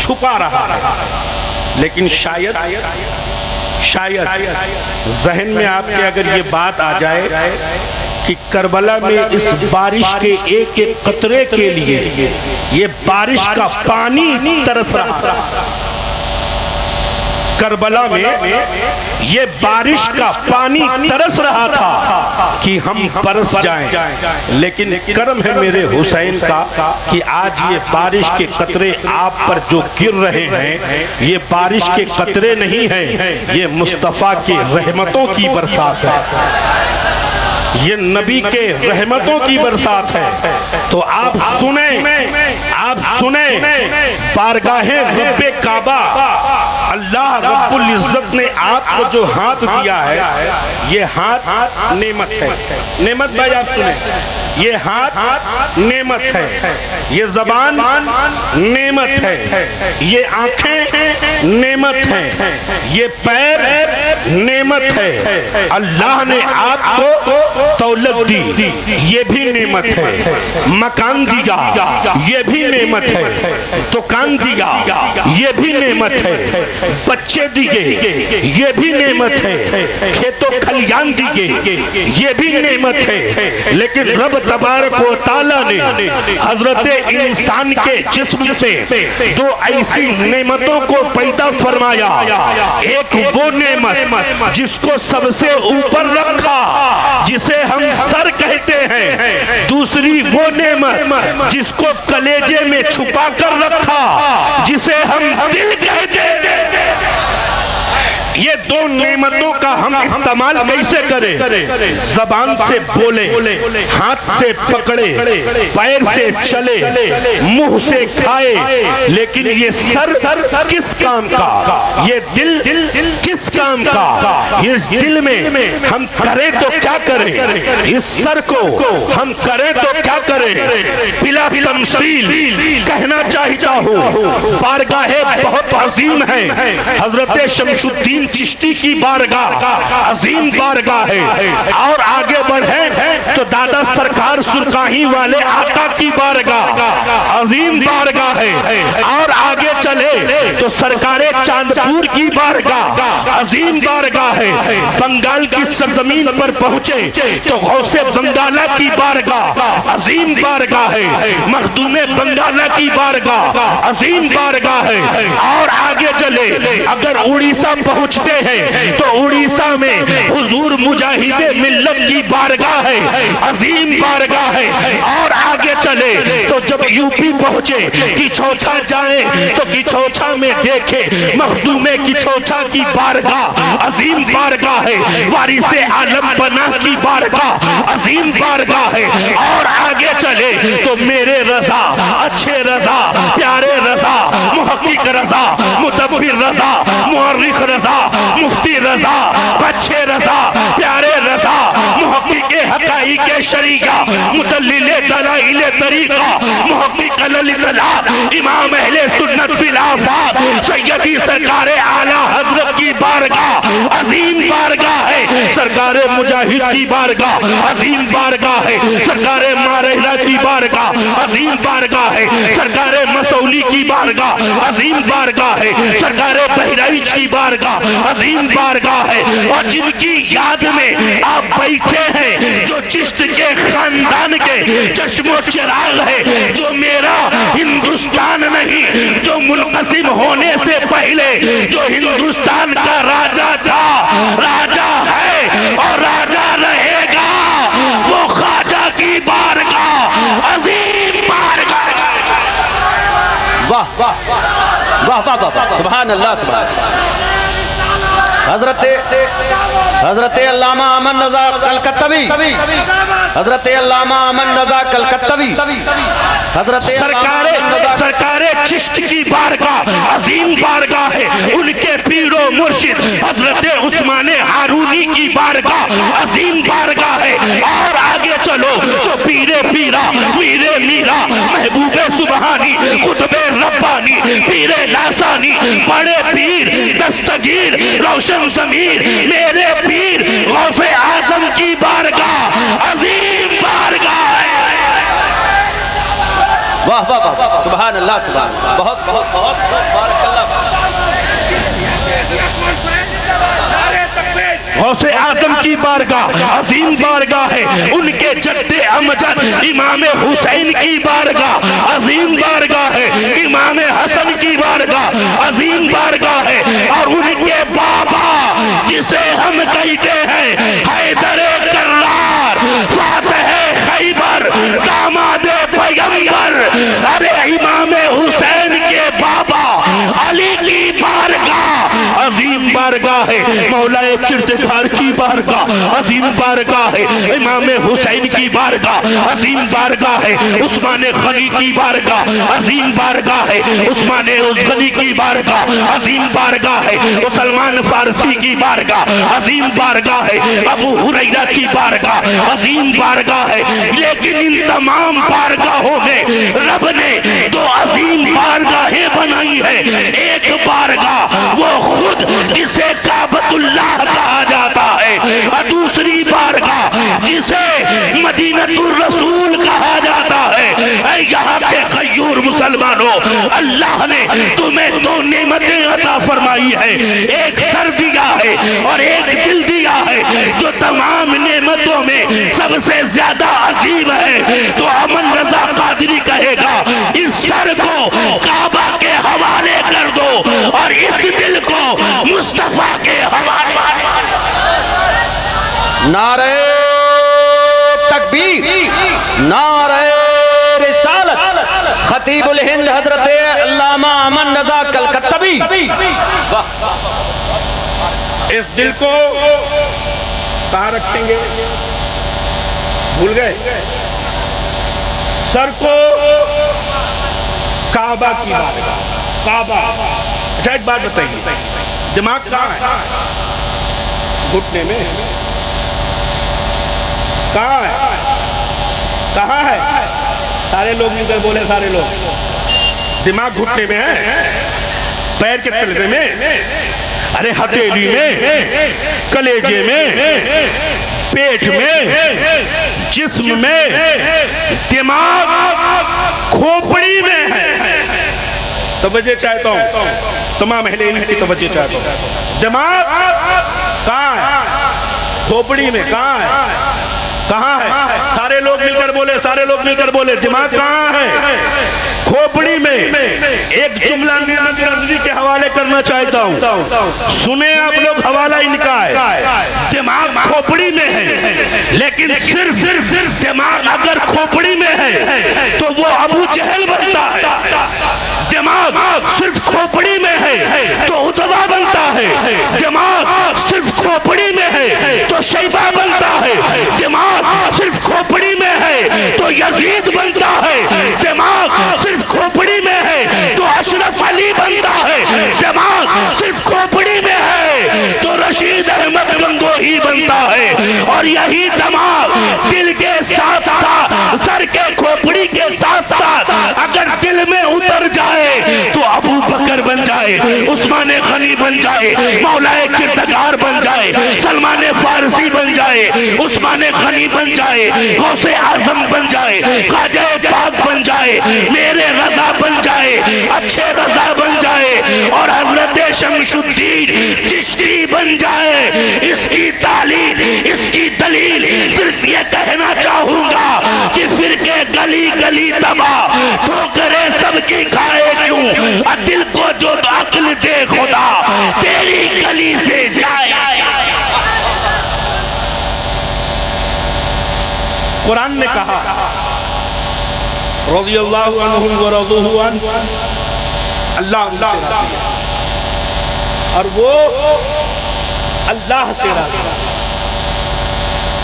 چھپا رہا ہے، لیکن شاید ذہن میں آپ کے اگر یہ بات آ جائے کہ کربلا میں اس بارش کے ایک ایک قطرے کے لیے یہ بارش کا پانی ترس رہا تھا، کربلا میں یہ بارش کا پانی ترس رہا تھا کہ ہم برس جائیں، لیکن کرم ہے میرے حسین کا کہ آج یہ بارش کے قطرے آپ پر جو گر رہے ہیں یہ بارش کے قطرے نہیں ہیں، یہ مصطفیٰ کی رحمتوں کی برسات ہے، یہ نبی کے رحمتوں کی برسات ہے۔ تو آپ سنیں بارگاہ رب کعبہ، اللہ رب العزت نے آپ کو جو ہاتھ دیا ہے یہ ہاتھ نعمت ہے۔ نعمت بھائی آپ سنیں، یہ ہاتھ نعمت ہے، یہ زبان نعمت ہے، یہ آنکھیں نعمت ہیں، یہ پیر نعمت ہے، اللہ نے آپ کو دولت دی یہ بھی نعمت ہے، مکان دیا یہ بھی نعمت ہے، دکان دیا یہ بھی نعمت ہے، بچے دیے یہ بھی نعمت ہے، کھیتوں کھلیان دیے یہ بھی نعمت ہے، لیکن رب تبارک و تعالیٰ نے حضرت انسان کے جسم سے دو ایسی نعمتوں کو پیدا فرمایا، ایک وہ نعمت جس کو سب سے اوپر رکھا جسے ہم سر کہتے ہیں، دوسری وہ نعمت جس کو کلیجے میں چھپا کر رکھا جسے ہم دل کہتے ہیں۔ یہ دو نعمتوں کا ہم استعمال کیسے کریں؟ زبان سے بولے، ہاتھ سے پکڑے، پیر سے چلے، منہ سے کھائے، لیکن یہ سر کس کام کا، یہ دل کس کام کا؟ اس دل میں ہم کریں تو کیا کریں، اس سر کو ہم کریں تو کیا کریں؟ بلا تمثیل کہنا چاہتا ہوں بارگاہ بہت عظیم ہے، حضرت شمس الدین چشتی کی بارگاہ عظیم بارگاہ ہے، اور آگے بڑھیں تو دادا سرکار سرکاہی والے آقا کی بارگاہ عظیم بارگاہ ہے، اور آگے چلے تو سرکار چاندپور کی بارگاہ عظیم بارگاہ ہے، بنگال کی سرزمین پر پہنچے تو غوث بنگالہ کی بارگاہ عظیم بارگاہ ہے، مخدوم بنگالہ کی بارگاہ عظیم بارگاہ ہے، اور آگے چلے اگر اڑیسہ پہنچتے ہیں تو اڑیسہ میں حضور مجاہد ملت کی بارگاہ ہے، عظیم بارگاہ ہے، اور آگے چلے تو جب یوپی پہنچے کچھوچا جائیں تو کچھوچا میں دیکھے مخدوم کچھوچا کی بارگاہ عظیم بارگاہ ہے، وارث عالم بنا کی بارگاہ عظیم بارگاہ ہے، اور آگے چلے تو میرے رضا، اچھے رضا، پیارے رضا، محقق رضا، مدبر رضا، مورخ رضا، مفتی رضا، بچے رضا، پیارے رضا، محقق حقائق شریعہ، مدلل دلائل طریقہ، محقق الاطلاع، امام اہل سنت فی الآفاق، سیدی سرکار اعلیٰ حضرت کی بارگاہ عظیم بارگاہ ہے، سرکار مجاہد کی بارگاہ عظیم بارگاہ ہے، سرکار مارحلہ کی بارگاہ عظیم بارگاہ ہے، سرکار مسولی کی بارگاہ عظیم بارگاہ ہے، سرکار بہرائچ کی بارگاہ عظیم بارگاہ ہے، اور جن کی یاد میں آپ بیٹھے ہیں جو چشت کے خاندان کے چشم و چراغ ہے، جو میرا ہندوستان نہیں، جو منقسم ہونے سے پہلے جو ہندوستان کا راجہ تھا، راجہ ہے اور راجہ رہے گا، وہ خواجہ کی بارگاہ عظیم بارگاہ۔ واہ واہ واہ واہ واہ، سبحان اللہ سبحان اللہ۔ حضرت علامہ امن رضا کلکتوی، حضرت علامہ امن رضا کلکتوی، حضرت سرکار چشت کی بارگاہ عظیم بارگاہ ہے، ان کے پیر و مرشد حضرت عثمان ہارونی کی بارگاہ عظیم بارگاہ ہے، اور آگے چلو تو پیر پیرا، میر میرا، محبوب سبحانی، قطب ربانی، پیر لاسانی، بڑے پیر دستگیر روشن ضمیر، میرے پیر غوث اعظم کی بارگاہ عظیم بارگاہ ہے۔ واہ واہ واہ، سبحان اللہ سبحان اللہ، بہت بہت بہت بارگاہ عظیم بارگاہ ہے، ان کے جد امجد امام حسین کی بارگاہ عظیم بارگاہ ہے، امام حسن کی بارگاہ عظیم بارگاہ ہے، اور ان کے بابا جسے ہم کہتے ہیں حیدر کرار فاتح خیبر داماد پیغمبر، ارے امام حسین کے بابا علی کی بارگاہ عظیم بارگاہ ہے، مولا کردگار کی بارگاہ عظیم بارگاہ ہے، امام حسین کی بارگاہ عظیم بارگاہ ہے، عثمان غنی کی بارگاہ عظیم بارگاہ ہے، عثمان غنی کی بارگاہ عظیم بارگاہ ہے، سلمان فارسی کی بارگاہ عظیم بارگاہ ہے، ابو ہریرہ کی بارگاہ عظیم بارگاہ ہے، لیکن ان تمام بارگاہوں میں رب نے دو عظیم بارگاہیں بنائی ہے، ایک بارگاہ وہ خود جسے کعبۃ اللہ کہا جاتا ہے، اور دوسری بارگاہ جسے مدینۃ الرسول کہا جاتا ہے۔ اے یہاں کے غیور مسلمانوں، اللہ نے تمہیں دو نعمتیں عطا فرمائی ہے، ایک سر دیا ہے اور ایک دل دیا ہے، جو تمام نعمتوں میں سب سے زیادہ عظیم ہے۔ تو امن رضا قادری کہے گا اس سر کو کعبہ کے حوالے کر دو اور اس دل کو مصطفیٰ کے حوالے۔ نعرہ تکبیر، نعرہ رسالت، خطیب الہند حضرت علامہ امن رضا کلکتبی۔ اس دل کو کہاں رکھیں گے؟ بھول گئے؟ سر کو کعبہ کی بارگاہ، کعبہ۔ اچھا ایک بات بتائیے، دماغ کہاں ہے؟ گھٹنے میں؟ کہاں ہے؟ کہاں ہے؟ سارے لوگ مل کر بولے، سارے لوگ۔ دماغ گھٹنے میں ہے، پیر کے تلوے میں، ارے ہتھیلی میں، کلیجے میں، پیٹ میں، جسم میں، دماغ کھوپڑی میں ہے۔ توجہ چاہتا ہوں، تمام اہل علم کی توجہ چاہتا ہوں۔ دماغ کہاں ہے؟ کھوپڑی میں۔ کہاں ہے؟ کہاں ہے؟ سارے لوگ مل کر بولے، سارے لوگ مل کر بولے، دماغ کہاں ہے؟ کھوپڑی میں۔ ایک جملہ نعمت رضوی کے حوالے کرنا چاہتا ہوں، سنیں آپ لوگ، حوالہ ان کا ہے۔ دماغ کھوپڑی میں ہے، لیکن صرف دماغ اگر کھوپڑی میں ہے تو وہ ابو جہل بنتا ہے۔ دماغ صرف کھوپڑی میں ہے تو اتبا بنتا ہے، دماغ صرف کھوپڑی میں ہے تو شیبہ بنتا ہے، دماغ صرف کھوپڑی میں ہے تو یزید بنتا ہے، دماغ صرف کھوپڑی میں ہے تو اشرف علی بنتا ہے، دماغ صرف کھوپڑی میں ہے تو رشید احمد گنگوہی بنتا ہے۔ اور یہی دماغ دل کے ساتھ ساتھ، سر کے کھوپڑی کے ساتھ ساتھ اگر دل میں اتر جائے تو ابو بکر بن جائے، عثمان غنی بن جائے، مولا کردگار بن جائے، سلمان فارسی بن جائے، عثمان غنی بن جائے، غوث اعظم بن جائے، خواجہ پاک بن جائے، میرے رضا بن جائے، اچھے رضا بن جائے، اور حضرت شمس الدین چشتی بن جائے۔ اس کی تعلیم، اس کی دلیل صرف یہ کہنا چاہوں گا کہ فرقے گلی گلی تباہ، ٹھوکریں سب کی کھائے کیوں، دل کو جو عقل دے خدا تیری گلی سے جائے۔ قرآن نے کہا رضی اللہ عنہم ورضوہ عنہ، اللہ ان سے راضی ہے اور وہ اللہ سے راضی ہے۔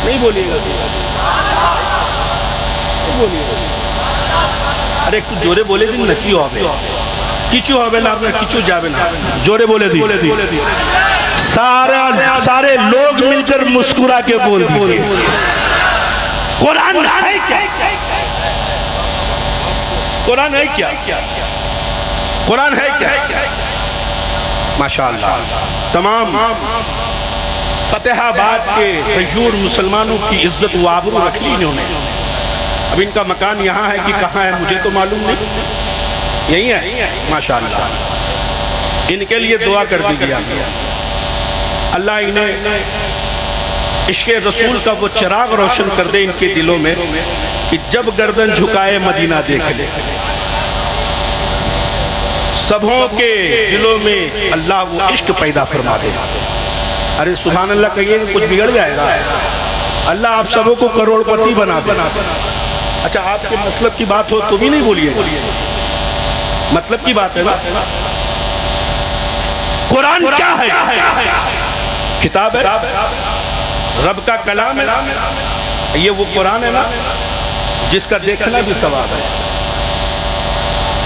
نہیں بولیے گا، نہیں بولیے گا۔ ارے ایک تو جوڑے بولے دن نکی ہو بے، کچھو ہو بے نا، اپنا کچھو جا بے نا، جوڑے بولے دی، سارے لوگ مل کر مسکرا کے بول دی۔ قرآن ہے کیا؟ قرآن ہے کیا؟ قرآن ہے کیا؟ ماشاءاللہ تمام فتح آباد کے غیور مسلمانوں کی عزت و آبرو رکھ لی انہوں نے۔ اب ان کا مکان یہاں ہے کہ کہاں ہے مجھے تو معلوم نہیں، یہی ہے ماشاءاللہ۔ ان کے لیے دعا کر دیجیے، اللہ انہیں عشق رسول کا وہ چراغ روشن کر دے ان کے دلوں میں کہ جب گردن جھکائے مدینہ دیکھ لے. سبوں کے دلوں میں اللہ وہ عشق پیدا فرما دے. ارے سبحان اللہ کہیے کہ کچھ بگڑ جائے گا. اللہ آپ سبوں کو کروڑ پتی بنا دے. اچھا آپ کے مطلب کی بات ہو تو بھی نہیں بولیے, مطلب کی بات ہے نا. قرآن کیا ہے؟ کتاب ہے, رب کا کلام ہے. یہ وہ قرآن ہے نا جس کا دیکھنا بھی ثواب ہے.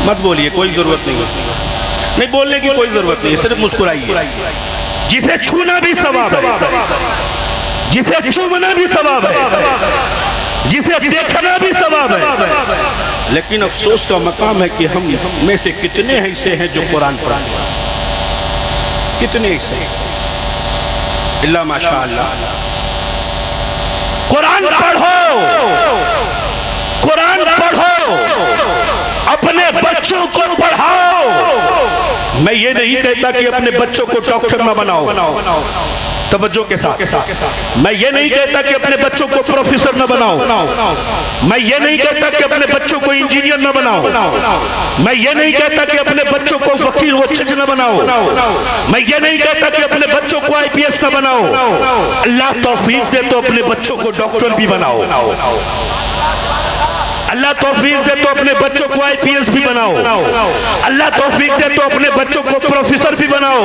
مت بولیے, کوئی ضرورت نہیں ہوتی, نہیں بولنے کی کوئی ضرورت نہیں, صرف مسکرائیے. جسے چھونا بھی ثواب ہے, جسے چومنا بھی ثواب ہے, جسے دیکھنا بھی ثواب ہے. لیکن افسوس کا مقام ہے کہ ہم میں سے کتنے ایسے ہیں جو قرآن پڑھتے ہیں, کتنے ایسے ہیں. اللہ ماشاء اللہ. قرآن پڑھو, قرآن پڑھو, اپنے بچوں کو پڑھاؤ. میں یہ نہیں کہتا کہ اپنے بچوں کو ڈاکٹر نہ بناؤ, توجہ کے ساتھ. میں یہ نہیں کہتا کہ اپنے بچوں کو پروفیسر نہ بناؤ. میں یہ نہیں کہتا کہ اپنے بچوں کو انجینئر نہ بناؤ. میں یہ نہیں کہتا کہ اپنے بچوں کو وکیل و جج نہ بناؤ. میں یہ نہیں کہتا کہ اپنے بچوں کو IPS نہ بناؤ. اللہ توفیق دے تو اپنے بچوں کو ڈاکٹر بھی بناؤ. اللہ توفیق دے تو اپنے بچوں کو IPS بھی بناؤ. اللہ توفیق دے تو اپنے بچوں کو پروفیسر بھی بناؤ.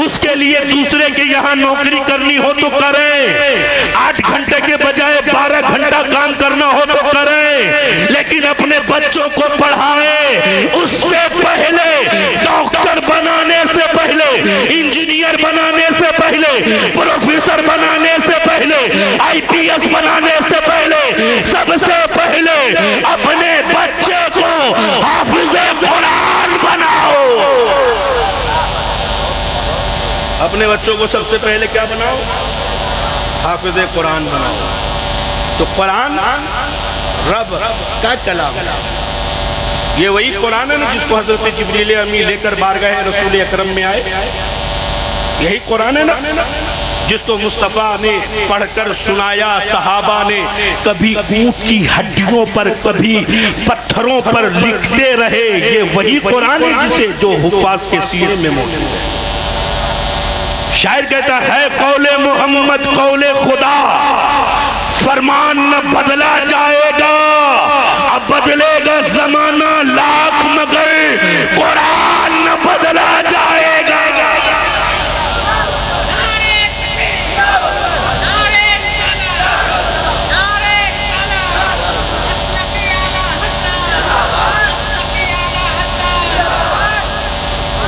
اس کے لیے دوسرے کے یہاں نوکری کرنی ہو تو کریں, 8 گھنٹے کے بجائے 12 گھنٹہ کام کرنا ہو تو کریں, لیکن اپنے بچوں کو پڑھائیں. اس سے پہلے ڈاکٹر بنانے سے پہلے, انجینئر بنانے سے پہلے, پروفیسر بنانے سے پہلے, IPS بنانے سے پہلے, سب سے پہلے اپنے بچے کو حافظ قرآن بناؤ. اپنے بچوں کو سب سے پہلے کیا بناؤ؟ حافظ قرآن بناؤ. تو قرآن رب کا کلام, یہ وہی قرآن ہے نا جس کو حضرت جبریل امی لے کر بارگاہ رسول اکرم میں آئے. یہی قرآن ہے نا جس کو مصطفیٰ نے پڑھ کر سنایا, صحابہ نے کبھی اونٹ کی ہڈیوں پر کبھی پتھروں پر لکھتے رہے. یہ وہی قرآن ہے جسے جو حفاظ کے سینے میں موجود ہے. شاعر کہتا ہے قول محمد قول خدا, فرمان نہ بدلا جائے گا, اب بدلے گا زمانہ لاکھ مگر قرآن نہ بدلا جائے گا.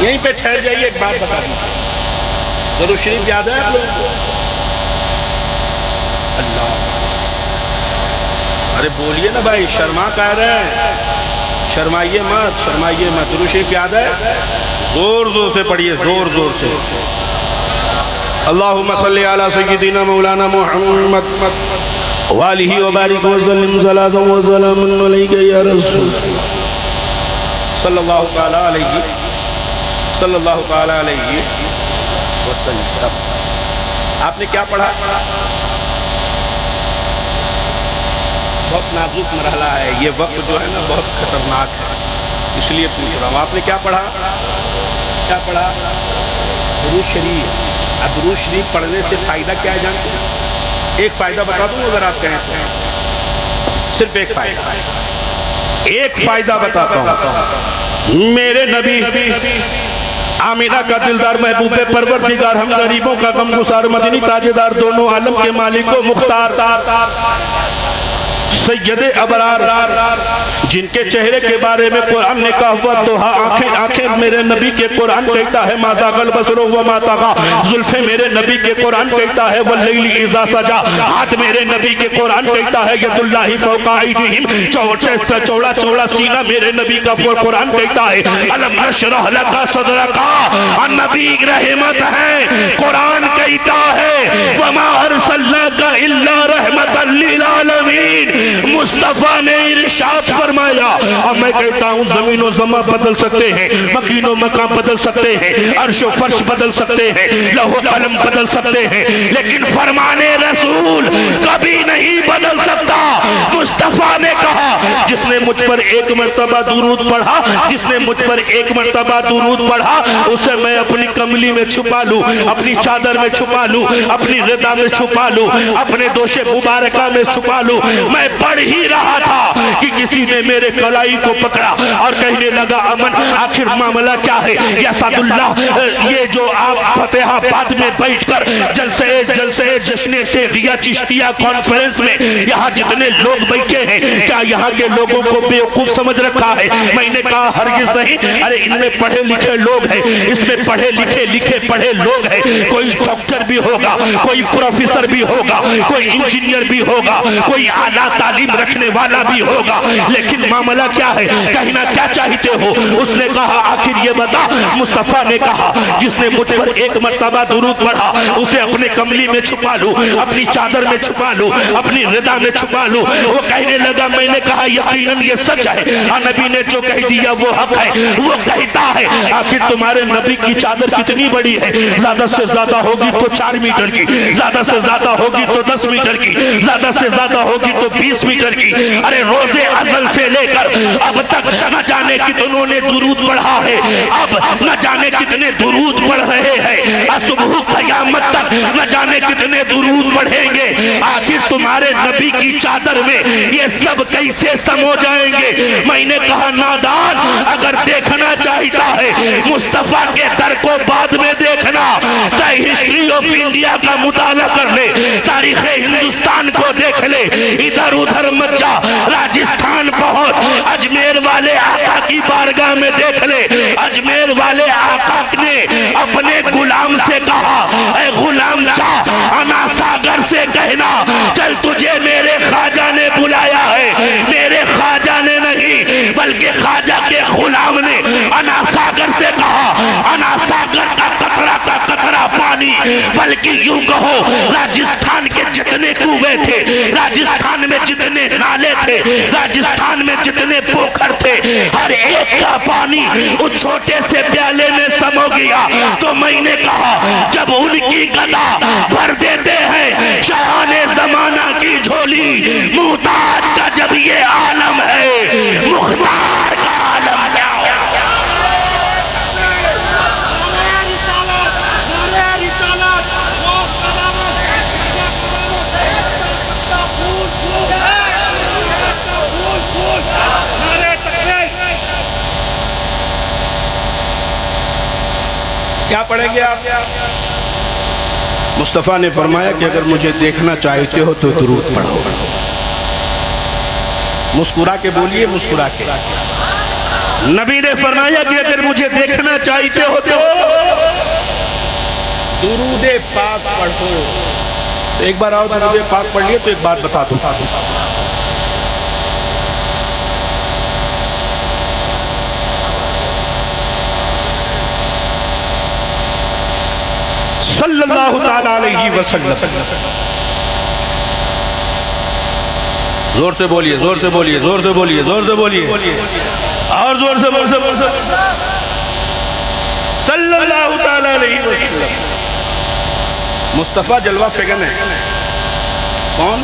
یہیں پہ ٹھہر جائیے, ایک بات بتا دیجیے. درود شریف یاد ہے آپ لوگوں کو؟ اللہ, ارے بولیے نا بھائی, شرما کہہ رہے ہیں, شرمائیے مت, شرمائیے مت. درود شریف یاد ہے؟ زور زور سے پڑھیے, زور زور سے. اللہم صلی علی سیدنا مولانا محمد وآلہ وبارک وسلم صلاۃ و سلام علیک یا رسول صلی اللہ تعالی علیہ صلی اللہ تعالی علیہ وسلم. آپ نے کیا پڑھا؟ بہت نازک مرحلہ ہے یہ وقت جو ہے نا, بہت خطرناک ہے, اس لیے پوچھ رہا ہوں. آپ نے کیا پڑھا؟ کیا پڑھا؟ درود شریف. اب درود شریف پڑھنے سے فائدہ کیا ہے جانتے ہیں؟ ایک فائدہ بتا دوں اگر آپ کہیں تو, صرف ایک فائدہ, ایک فائدہ بتاتا ہوں. میرے نبی آمینہ کا دلدار محبوب پروردگار, ہم غریبوں کا غمگسار, مدنی تاجدار, دونوں عالم کے مالک و مختار, سید ابرار, جن کے چہرے کے بارے میں قرآن نے کہا ہوا دوہا, آنکھیں میرے نبی کے قرآن کہتا ہے ما زاغ البصر وما طغی, زلفیں میرے نبی کے قرآن کہتا ہے واللیل اذا سجا, ہاتھ میرے نبی کے قرآن کہتا ہے ید اللہ فوق ایدیہم, چوڑا چوڑا سینہ میرے نبی کا قرآن کہتا ہے الم نشرح لک صدرک. نبی رحمت ہے, قرآن کہتا ہے وما ارسلناک الا رحمتا للعالمین, مصطفیٰ نے ارشاد فرمایا. اب میں کہتا ہوں زمین و زمان بدل سکتے ہیں, مکین و مکان بدل سکتے ہیں, عرش و فرش بدل سکتے ہیں, لوح و قلم بدل سکتے ہیں, لیکن فرمان رسول کبھی نہیں بدل سکتا. مصطفیٰ نے کہا جس نے مجھ پر ایک مرتبہ درود پڑھا, جس نے مجھ پر ایک مرتبہ درود پڑھا, اسے میں اپنی کملی میں چھپا لوں, اپنی چادر میں چھپا لوں, اپنی ردا میں چھپا لوں, اپنے دوش مبارکہ میں چھپا لوں. میں پڑھ ہی رہا تھا کہ کسی نے میرے کلائی کو پکڑا اور کہنے لگا امن آخر معاملہ کیا ہے یا سعد اللہ, یہ جو آپ فتح آباد میں بیٹھ کر جلسے جشن شیخیہ چشتیہ کانفرنس میں یہاں جتنے لوگ بیٹھے ہیں کیا یہاں کے لوگوں کو بیوقوف سمجھ رکھا ہے؟ میں نے کہا ہرگز نہیں, ارے ان میں پڑھے لکھے لوگ ہیں, اس میں پڑھے لکھے پڑھے لوگ ہیں, کوئی ڈاکٹر بھی ہوگا, کوئی پروفیسر بھی ہوگا, کوئی انجینئر بھی ہوگا, کوئی اعلیٰ تعلیم رکھنے والا بھی ہوگا, لیکن معاملہ کیا ہے, کہنا کیا چاہتے ہو؟ اس نے کہا آخر یہ بتا. مصطفیٰ نے کہا جس نے مجھ پر ایک مرتبہ درود پڑھا اسے اپنے کملی میں چھپا لوں, اپنی چادر میں چھپا لوں, اپنی ردا میں چھپا لوں. وہ کہنے لگا میں نے کہا یقیناً یہ سچ ہے, نبی نے جو کہہ دیا وہ حق ہے, وہ کہتا ہے. آخر تمہارے نبی کی چادر کتنی بڑی ہے؟ زیادہ سے زیادہ ہوگی تو 4 میٹر کی, زیادہ سے زیادہ ہوگی تو 10 میٹر کی, زیادہ سے زیادہ ہوگی تو 20 میٹر کی. ارے روز ازل سے لے کر اب تک نہ جانے کتنوں نے درود پڑھا ہے, اب نہ جانے کتنے درود پڑھ رہے ہیں, صبح قیامت تک نہ جانے کتنے درود پڑھیں گے. آخر تمہارے نبی کی چادر میں یہ سب کیسے سمو جائیں گے؟ میں نے کہا نادان, اگر دیکھنا چاہتا ہے مصطفیٰ کے در کو بعد میں دیکھنا, ہسٹری آف انڈیا کا مطالعہ کر لے, تاریخ ہندوستان کو دیکھ لے, ادھر ادھر مت جا, راجستھان پہنچ, اجمیر والے آقا کی بارگاہ میں دیکھ لے. اجمیر والے آقا نے اپنے غلام سے کہا اے غلام چاہ انا ساگر سے کہنا چل تجھے میرے خواجہ نے بلایا ہے. میرے خواجہ نے نہیں بلکہ خواجہ کے غلام نے انا ساگر سے کہا, انا ساگر کا قطرہ پانی, بلکہ یوں کہو راجستھان کے جتنے کنویں تھے, راجستھان میں جتنے نالے تھے, راجستھان میں جتنے پوکھر تھے, ہر ایک کا پانی اس چھوٹے سے پیالے میں سمو گیا. تو میں نے کہا جب ان کی گدا بھر دیتے ہیں شاہان زمانہ کی جھولی, محتاج کا جب یہ عالم ہے, مختار کا عالم کیا ہو؟ کیا پڑھیں گے آپ؟ مصطفیٰ نے فرمایا کہ اگر مجھے دیکھنا چاہتے ہو تو درود پڑھو. مسکرا کے بولیے, مسکرا کے. نبی نے فرمایا کہ اگر مجھے دیکھنا چاہتے ہو تو درود پاک پڑھو. ایک بار آؤ درود پاک پڑھ لیے تو ایک بات بتا دوں. صلی اللہ تعالیٰ علیہ وسلم. زور سے بولیے, زور سے بولیے, زور سے بولیے, زور سے بولیے, اور زور سے بول سے. صلی اللہ تعالیٰ علیہ وسلم. مصطفیٰ جلوہ فگن ہے. کون؟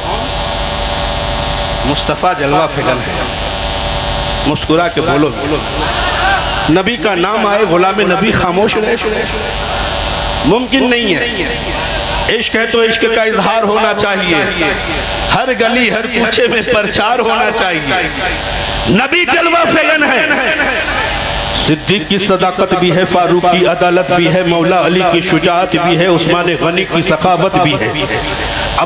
مصطفیٰ جلوہ فگن ہے. مسکرا کے بولو. نبی کا نام آئے غلام نبی خاموش رہے, ممکن نہیں ہے. عشق ہے تو عشق کا اظہار ہونا چاہیے, ہر گلی ہر کوچے میں پرچار ہونا چاہیے. نبی جلوہ فگن ہے. صدیق کی صداقت بھی ہے, فاروق کی عدالت بھی ہے, مولا علی کی شجاعت بھی ہے, عثمان غنی کی سخاوت بھی ہے,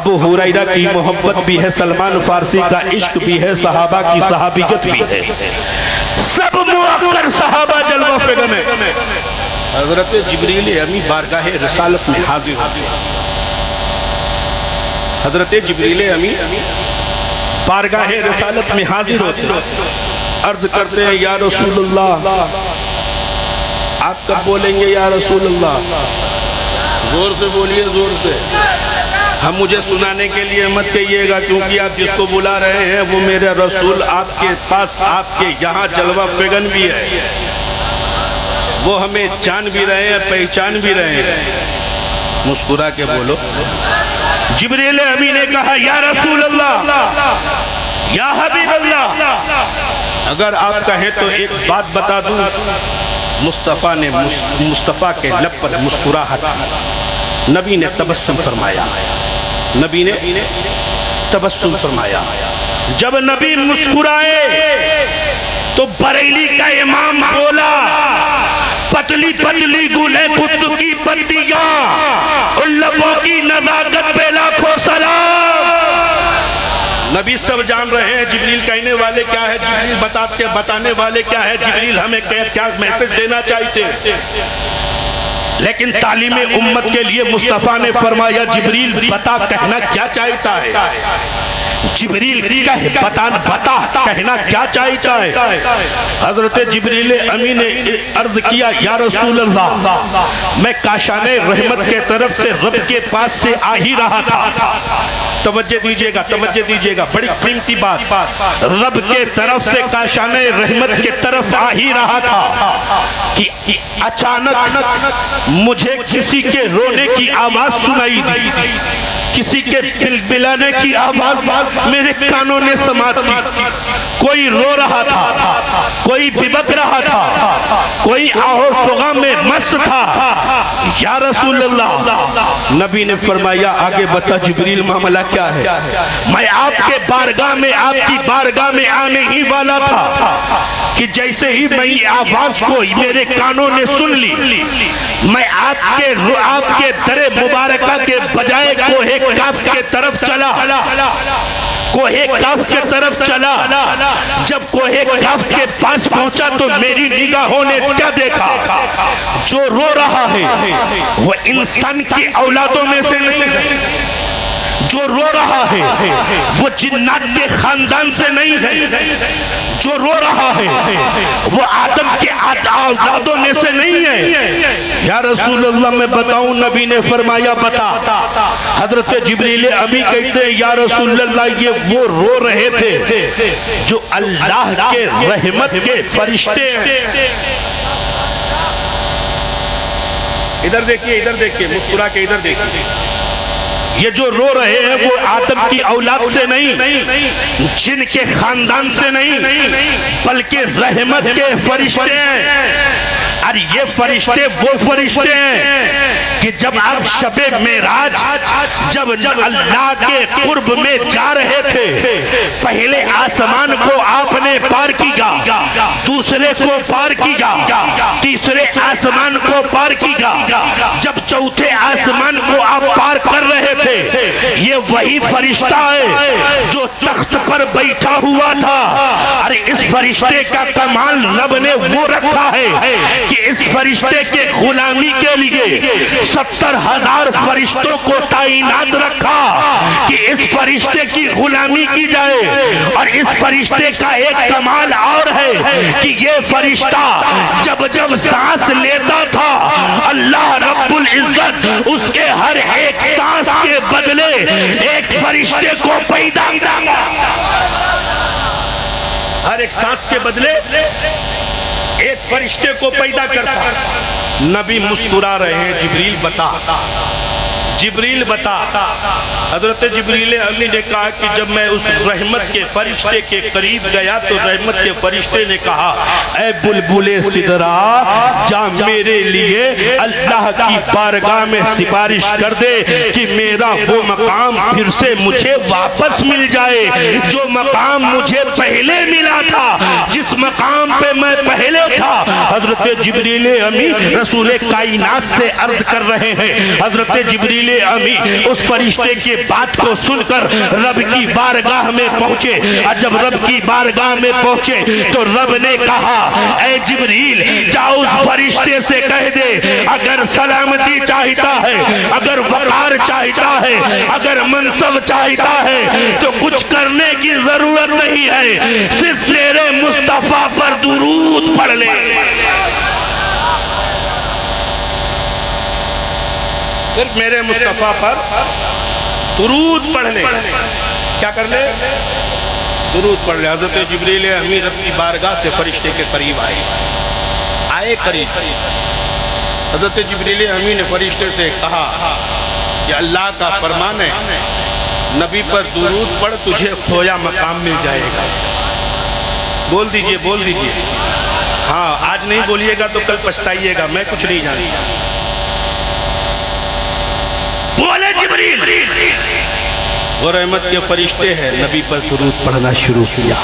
ابو ہریرہ کی محبت بھی ہے, سلمان فارسی کا عشق بھی ہے, صحابہ کی صحابیت بھی ہے. سب مؤخر صحابہ جلوہ فگن ہے. حضرت جبریل امی بارگاہ رسالت میں حاضر ہوتے ہیں. حضرت جبریل امی بارگاہ رسالت میں حاضر ہوتے ہیں. عرض کرتے ہیں یا رسول اللہ. آپ کب بولیں گے یا رسول اللہ؟ زور سے بولیے, زور سے. ہم مجھے سنانے کے لیے مت کہیے گا، کیونکہ آپ جس کو بلا رہے ہیں وہ میرے رسول آپ کے پاس، آپ کے یہاں جلوہ فگن بھی ہے، وہ ہمیں جان بھی رہے ہیں، پہچان بھی رہے ہیں۔ مسکرا کے بولو۔ جبریل امین نے کہا یا رسول اللہ، یا حبیب اللہ، اگر آپ کہیں تو ایک بات بتا دوں۔ مصطفیٰ کے لب پر مسکراہٹ، نبی نے تبسم فرمایا، نبی نے تبسم فرمایا۔ جب نبی مسکرائے تو بریلی کا امام بولا، پتلی پتلی گلے خود کی پتیاں، ان لبوں کی نزاکت پہ لاکھوں سلام۔ نبی سب جان رہے ہیں جبریل کہنے والے کیا ہے، جبریل بتانے والے کیا ہے، جبریل ہمیں کیا میسج دینا چاہتے ہیں۔ لیکن تعلیم امت کے لیے مصطفیٰ نے فرمایا جبریل بتا کہنا کیا چاہتا ہے، جبریل بتا کہنا کیا چاہتا ہے۔ حضرت جبریل امین نے عرض کیا یا رسول اللہ، میں کاشان رحمت کے طرف سے رب کے پاس سے آ ہی رہا تھا۔ توجہ دیجئے گا، توجہ دیجئے گا، بڑی قیمتی بات۔ رب کے طرف سے کاشان رحمت کے طرف آ ہی رہا تھا کہ اچانک مجھے کسی کے رونے کی آواز سنائی دی، کسی کے بلبلانے کی آواز میرے کانوں نے سماعت دی۔ کوئی رو رہا تھا، کوئی ببک رہا تھا، کوئی آہ و فغان میں مست تھا۔ یا رسول اللہ، نبی نے فرمایا آگے بتا جبریل معاملہ کیا ہے۔ میں آپ کے بارگاہ میں، آپ کی بارگاہ میں آنے ہی والا تھا کہ جیسے ہی میں آواز کو میرے کانوں نے سن لی، میں آپ کے در مبارکہ کے بجائے کوہ کاف کے طرف چلا، کوہ کاف کے طرف چلا۔ جب کوہ کاف کے پاس پہنچا تو میری نگاہوں نے کیا دیکھا، جو رو رہا ہے وہ انسان کی اولادوں میں سے نہیں ہے، جو رو رہا ہے وہ جنات کے خاندان سے نہیں ہے، جو رو رہا ہے وہ آدم کے اولادوں میں سے نہیں ہے۔ یا رسول اللہ میں بتاؤں، نبی نے فرمایا بتا۔ حضرت جبریل امی کہتے ہیں یا رسول اللہ، یہ وہ رو رہے تھے جو اللہ کے رحمت کے فرشتے ہیں۔ ادھر دیکھیے، ادھر دیکھیے، مسکرا کے ادھر دیکھیے۔ یہ جو رو رہے ہیں وہ آدم کی اولاد سے نہیں، جن کے خاندان سے نہیں، بلکہ رحمت کے فرشتے ہیں۔ اور یہ فرشتے وہ فرشتے ہیں کہ جب آپ شب معراج جب اللہ کے قرب میں جا رہے تھے، پہلے آسمان کو آپ نے پار کیا، دوسرے کو پار کیا، تیسرے آسمان کو پار کیا۔ جب چوتھے آسمان کو آپ پار کر رہے تھے، یہ وہی فرشتہ ہے جو تخت پر بیٹھا ہوا تھا۔ اور اس فرشتے کا کمال رب نے وہ رکھا ہے کہ اس فرشتے کے غلامی کے لیے 70,000 فرشتوں کو تعینات رکھا کہ اس فرشتے کی غلامی کی جائے۔ اور اس فرشتے کا ایک کمال اور ہے کہ یہ فرشتہ جب جب سانس لیتا تھا، اللہ رب العزت اس کے ہر ایک سانس کے بدلے ایک فرشتے کو پیدا کرتا، ہر ایک سانس کے بدلے ایک فرشتے کو پیدا کرتا۔ نبی مسکرا رہے ہیں، جبریل بتا، جبریل بتا۔ حضرت جبریل امین نے کہا کہ جب میں اس رحمت کے فرشتے کے قریب گیا تو رحمت کے فرشتے نے کہا اے بلبل سدرا، جا میرے لیے اللہ کی بارگاہ میں سفارش کر دے کہ میرا وہ مقام پھر سے مجھے واپس مل جائے جو مقام مجھے پہلے ملا تھا، جس مقام پہ میں پہلے تھا۔ حضرت جبریل امین رسول کائنات سے عرض کر رہے ہیں۔ حضرت جبریل امین اس فرشتے کی بات کو سن کر رب کی بارگاہ میں پہنچے، اور جب رب کی بارگاہ میں پہنچے تو رب نے کہا اے جبریل، جاؤ اس فرشتے سے کہہ دے اگر سلامتی چاہتا ہے، اگر وقار چاہتا ہے، اگر منصب چاہتا ہے تو کچھ کرنے کی ضرورت نہیں ہے، صرف میرے مصطفیٰ پر درود پڑھ لے، صرف میرے مصطفیٰ پر درود پڑھ لے. کیا کر لے؟ درود پڑھ لے. حضرت جبریل امین رب کی بارگاہ سے فرشتے کے قریب آئے قریب. حضرت جبریل امین نے فرشتے سے کہا کہ اللہ کا فرمان ہے نبی پر درود پڑھ تجھے کھویا مقام مل جائے گا. بول دیجئے. ہاں آج نہیں بولیے گا تو کل پچھتائیے گا. میں کچھ نہیں جانتا. بولے جبریل. وہ رحمت کے فرشتے ہیں. نبی پر درود پڑھنا شروع کیا.